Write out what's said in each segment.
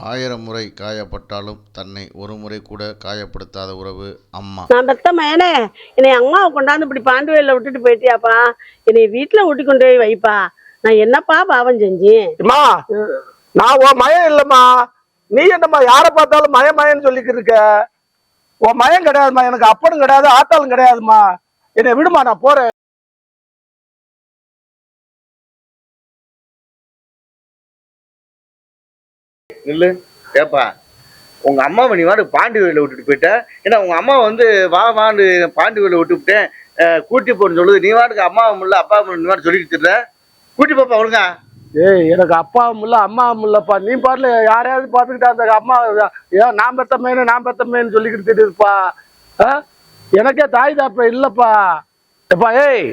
ஆயிரம் முறை காயப்பட்டாலும் தன்னை ஒரு முறை கூட காயப்படுத்தாத உறவு அம்மா. நான் பெத்த மயனே, என்னை அம்மாவை கொண்டாந்து இப்படி பாண்டு வயலில் விட்டுட்டு போயிட்டியாப்பா. என்னை வீட்டுல ஊட்டி கொண்டு போய் வைப்பா. நான் என்னப்பா பாவம் செஞ்சேன்? நான் உன் மயம் இல்லம்மா. நீ என்னம்மா யார பார்த்தாலும் மயன்னு சொல்லிக்கிட்டு இருக்க? உன் மயம் கிடையாதுமா. எனக்கு அப்பனும் கிடையாது, ஆத்தாலும் கிடையாதுமா. என்னை விடுமா, நான் போறேன். இல்ல ஏப்பா, உங்க அம்மாவை நீ வாடு பாண்டி வயலில் விட்டுட்டு போயிட்ட. ஏன்னா உங்க அம்மா வந்து வாண்டு பாண்டி வயலில் விட்டுவிட்டேன் கூட்டி போன்னு சொல்லுது. நீ வாட்டுக்கு அம்மாவும் இல்லை அப்பாவும் நீ வாட்டு சொல்லிக்கிட்டு இருந்த. கூட்டி போப்பா ஒழுங்கா. ஏய், எனக்கு அப்பாவும் இல்லை அம்மாவும் இல்லப்பா. நீ பாட்டுல யாரையாவது பார்த்துக்கிட்டா அந்த அம்மா ஏன் நான் பெத்தமேன்னு சொல்லிக்கிட்டு இருப்பா. எனக்கே தாய் தாப்ப இல்லப்பா. எப்பா ஏய்,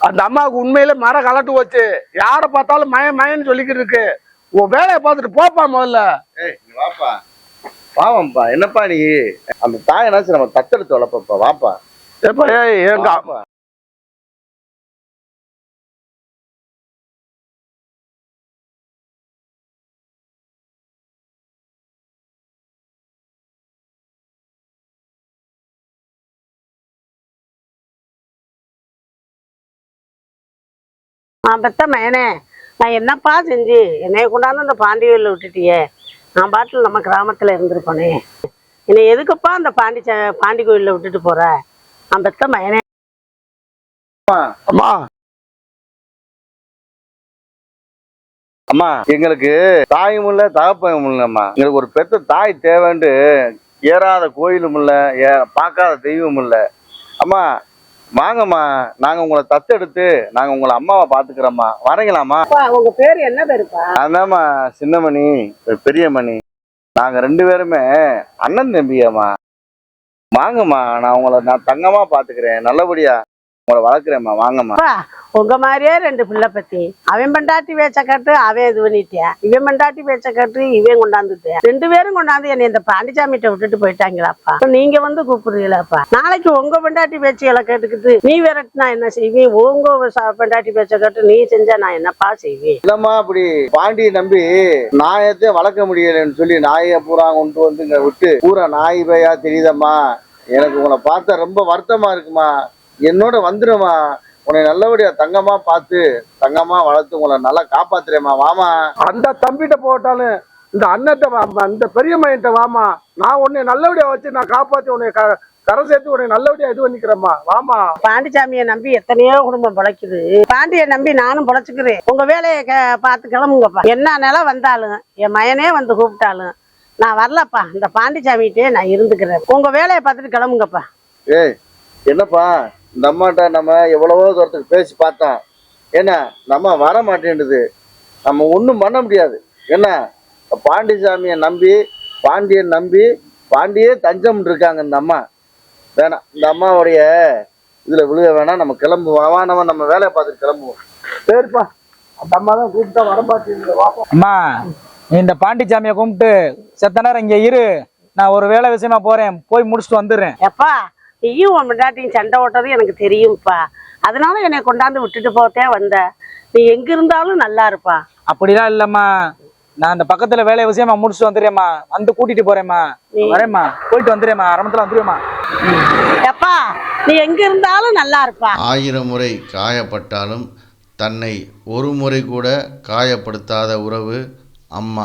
அந்த அம்மாவுக்கு உண்மையில மர கலட்டு வச்சு யாரை பார்த்தாலும் மயன்னு சொல்லிக்கிட்டு இருக்கு. உன் வேலையை பார்த்துட்டு போப்பா முதல்ல. ஏய் வாப்பா, பாவம்பா. என்னப்பா நீ அந்த தாயனாச்சும் நம்ம தத்தெடுத்து வளர்ப்பா. வாப்பா. எப்பா ஏய், எங்க அப்பா பெத்த மயனே, நான் என்னப்பா செஞ்சு என்னைய கொண்டாந்து அந்த பாண்டி வயலில் விட்டுட்டியே. நான் பாட்டில் நம்ம கிராமத்துல இருந்திருப்பேனே. என்னை எதுக்குப்பா அந்த பாண்டி கோயிலில் விட்டுட்டு போற? நான் பெத்த மயனே. அம்மா அம்மா, எங்களுக்கு தாயும் இல்ல தகப்பனும் இல்லம்மா. எங்களுக்கு ஒரு பெத்த தாய் தேவைண்டு ஏறாத கோயிலும் இல்ல, பார்க்காத தெய்வம் இல்ல. அம்மா வாங்கம்மா, நாங்க உங்களை தத்தெடுத்து நாங்க உங்களை அம்மாவை பாத்துக்கிறோம்மா. வரீங்களாம்மா? உங்க பேரு என்ன பேருப்பா? அதாம்மா சின்னமணி, பெரியமணி. நாங்க 2 பேருமே அண்ணன் தம்பியாம்மா. வாங்கம்மா, நான் தங்கமா பாத்துக்கிறேன். நல்லபடியா உங்களை வளர்க்குறேம்மா. வாங்கம்மா. உங்க மாதிரியே 2 பிள்ளை பத்தி. அவன் பண்டாட்டி பேச்ச கட்டு அவன் இது பண்ணிட்டேன், இவன் பண்டாட்டி பேச்ச கட்டு இவன் கொண்டாந்துட்டேன். 2 பேரும் கொண்டாந்து என்னை இந்த பாண்டிச்சாமிட்ட விட்டுட்டு போயிட்டாங்களாப்பா. நீங்க வந்து கூப்பிடுறீங்களாப்பா. நாளைக்கு உங்க பண்டாட்டி பேச்சுகளை கேட்டுக்கிட்டு நீ விரட்டினா என்ன செய்வேன்? உங்க பண்டாட்டி பேச்ச கட்டு நீ செஞ்சா நான் என்னப்பா செய்வேன்? இல்லம்மா, அப்படி பாண்டியை நம்பி நாயத்தை வளர்க்க முடியலன்னு சொல்லி நாயை பூரா கொண்டு வந்து இங்க விட்டு பூரா நாய் பையா தெரியுதம்மா. எனக்கு உங்களை பார்த்தா ரொம்ப வருத்தமா இருக்குமா. என்னோட வந்துடுமா. உன்னை நல்லபடியா தங்கமா பார்த்து தங்கமா வளர்த்து உங்களை நல்லா காப்பாத்துறேம்மா. வாமா. அந்த தம்பிட்ட போட்டாலும் இந்த அண்ணட்ட வாமா, இந்த பெரிய மையன்ட்ட வாமா. நான் உன்னை நல்லபடியா வச்சு நான் காப்பாத்தி உன்னை கரை சேர்த்து உன்னை நல்லபடியா இது பண்ணிக்கிறேம்மா. வாமா. பாண்டிச்சாமியை நம்பி எத்தனையோ குடும்பம் பிழைக்குது. பாண்டியை நம்பி நானும் பிழைச்சுக்கிறேன். உங்க வேலையை பார்த்து கிளம்புங்கப்பா. என்ன நிலம் வந்தாலும் என் மயனே வந்து கூப்பிட்டாலும் நான் வரலப்பா. இந்த பாண்டிச்சாமிகிட்டே நான் இருந்துக்கிறேன். உங்க வேலையை பார்த்துட்டு கிளம்புங்கப்பா. ஏய் என்னப்பா, இந்த அம்மாட்ட நம்ம எவ்வளவோ தூரத்துக்கு பேசி பார்த்தோம். ஏன்னா நம்ம வர மாட்டேன்டுது. நம்ம ஒன்றும் பண்ண முடியாது. என்ன பாண்டிசாமியை நம்பி பாண்டியே தஞ்சம் இருக்காங்க இந்த அம்மா. வேணாம், இந்த அம்மாவுடைய இதுல விழுக வேணாம். நம்ம கிளம்புவோம். நம்ம வேலையை பார்த்துட்டு கிளம்புவோம். சரிப்பா, அந்த அம்மா தான் கூப்பிட்டா வரமாட்டேங்குது. அம்மா, இந்த பாண்டிச்சாமியை கும்பிட்டு செத்த நேரம் இங்க இரு. நான் ஒரு வேலை விஷயமா போறேன், போய் முடிச்சுட்டு வந்துடுறேன். எப்பா, நீயும் உன் முன்னாட்டியும் சண்டை ஓட்டது எனக்கு தெரியும்ப்பா. அதனால என்னை கொண்டாந்து விட்டுட்டு போத்தே வந்த. நீ எங்க இருந்தாலும் நல்லா இருப்பா. அப்படிலாம் இல்லம்மா, நான் அந்த பக்கத்துல வேலை விஷயமா முடிச்சுட்டு வந்துடுறேம்மா. வந்து கூட்டிட்டு போறேம்மா. வரேம்மா, போயிட்டு வந்துடுறேம்மா. அரமத்துல வந்துடுவேம்மா. எப்பா, நீ எங்க இருந்தாலும் நல்லா இருப்பா. 1000 முறை காயப்பட்டாலும் தன்னை ஒரு முறை கூட காயப்படுத்தாத உறவு அம்மா.